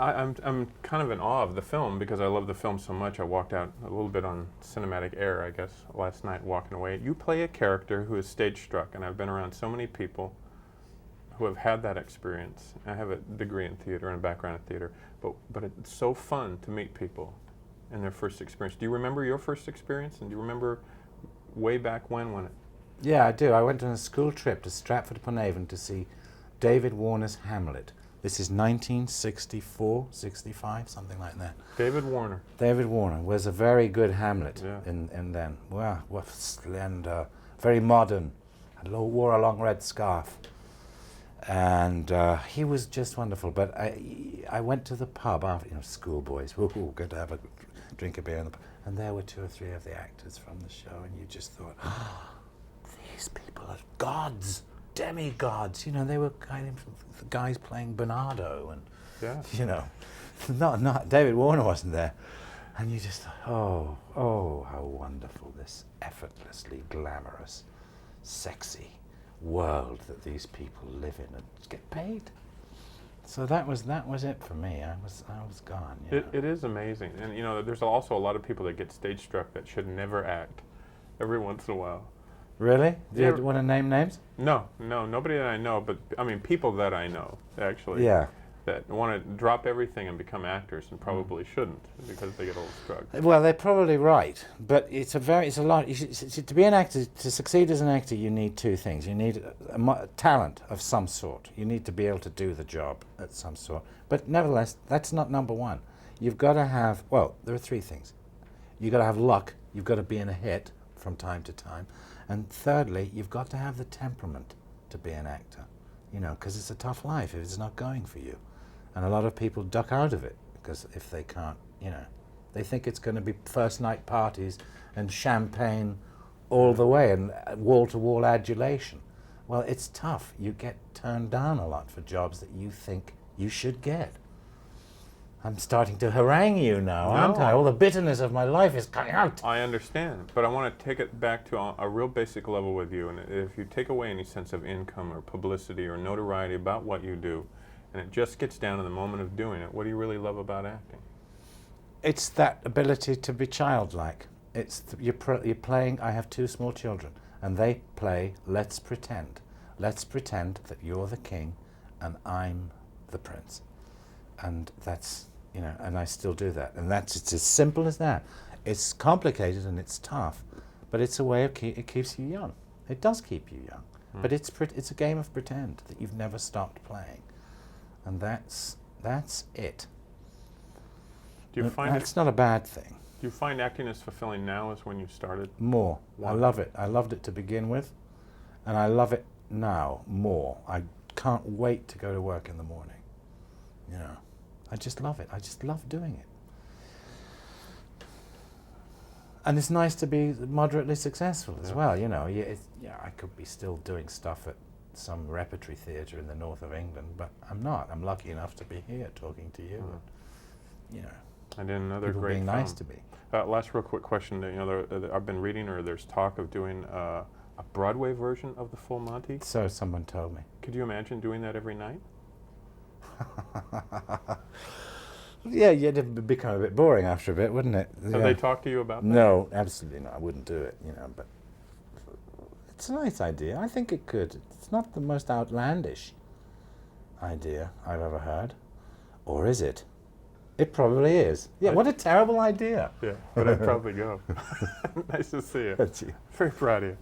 I'm kind of in awe of the film because I love the film so much. I walked out a little bit on cinematic air, I guess, last night walking away. You play a character who is stage struck, and I've been around so many people who have had that experience. I have a degree in theater and a background in theater, but it's so fun to meet people in their first experience. Do you remember your first experience, and do you remember way back when it? Yeah, I do. I went on a school trip to Stratford-upon-Avon to see David Warner's Hamlet. This is 1964, 65, something like that. David Warner. David Warner was a very good Hamlet Yeah. in then. Wow, what slender, very modern. Wore a long red scarf. And he was just wonderful. But I went to the pub after, schoolboys, good to have a drink of beer in the pub. And there were 2 or 3 of the actors from the show, and you just thought, these people are gods, demigods. They were kind of the guys playing Bernardo, and yeah. not David Warner wasn't there, and you just thought, oh, how wonderful this effortlessly glamorous, sexy world that these people live in and get paid. So that was it for me. I was gone. It is amazing, and there's also a lot of people that get stage struck that should never act. Every once in a while. Really? Do you want to name names? No, nobody that I know, but I mean people that I know actually. Yeah. That want to drop everything and become actors and probably shouldn't because they get a little struck. Well, they're probably right, but it's a lot. To be an actor, to succeed as an actor, you need 2 things. You need a talent of some sort. You need to be able to do the job at some sort. But nevertheless, that's not number one. You've got to have, there are 3 things. You've got to have luck. You've got to be in a hit from time to time. And thirdly, you've got to have the temperament to be an actor, because it's a tough life if it's not going for you. And a lot of people duck out of it because if they can't, they think it's going to be first night parties and champagne all the way and wall-to-wall adulation. Well, it's tough. You get turned down a lot for jobs that you think you should get. I'm starting to harangue you now, aren't I? All the bitterness of my life is coming out. I understand, but I want to take it back to a real basic level with you. And if you take away any sense of income or publicity or notoriety about what you do, and it just gets down to the moment of doing it, what do you really love about acting? It's that ability to be childlike. You're playing. I have 2 small children, and they play Let's Pretend. Let's pretend that you're the king, and I'm the prince, and that's and I still do that, and it's as simple as that. It's complicated and it's tough, but it's a way of it keeps you young. It does keep you young, but it's a game of pretend that you've never stopped playing. And that's it. Do you find that's not a bad thing? Do you find acting as fulfilling now as when you started? More. Why? I love it. I loved it to begin with, and I love it now more. I can't wait to go to work in the morning. I just love it. I just love doing it. And it's nice to be moderately successful as well. I could be still doing stuff at some repertory theatre in the north of England, but I'm not. I'm lucky enough to be here talking to you. And in another people great being film. nice to be. Last real quick question. I've been reading, or there's talk of doing a Broadway version of the Full Monty. So someone told me. Could you imagine doing that every night? Yeah, it'd become a bit boring after a bit, wouldn't it? Have they talked to you about that? No, absolutely not. I wouldn't do it, but it's a nice idea. I think it could. It's not the most outlandish idea I've ever heard. Or is it? It probably is. Yeah, what a terrible idea. Yeah, but I'd probably go. Nice to see you. That's you. Very proud of you.